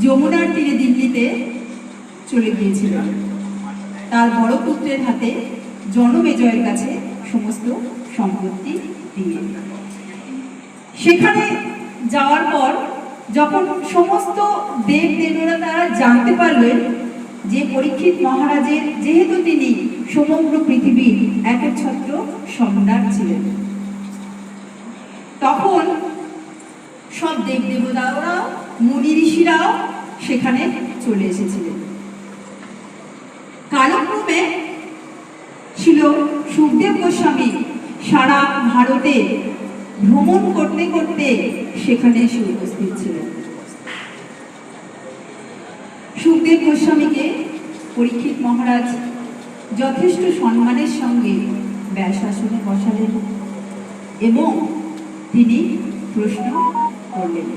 যমুনার তীরে দিল্লিতে চলে গিয়েছিল তার বড় পুত্রের হাতে জনমেজয়ের কাছে সমস্ত সম্পত্তি দিয়ে। সেখানে যাওয়ার পর যখন সমস্ত দেব দেবরা তারা জানতে পারলেন যে পরীক্ষিত মহারাজের যেহেতু তিনি সমগ্র পৃথিবীর একচ্ছত্র সম্রাট ছিলেন, তখন সব দেব দেবতারাও মুনি ঋষিরাও সেখানে চলে এসেছিলেন। কালক্রমে ছিল সুখদেব গোস্বামী সারা ভারতে ভ্রমণ করতে করতে সেখানে এসে উপস্থিত ছিলেন। সুখদেব গোস্বামীকে পরীক্ষিত মহারাজ যথেষ্ট সম্মানের সঙ্গে ব্যাসাসনে বসালেন এবং তিনি প্রশ্ন করলেন।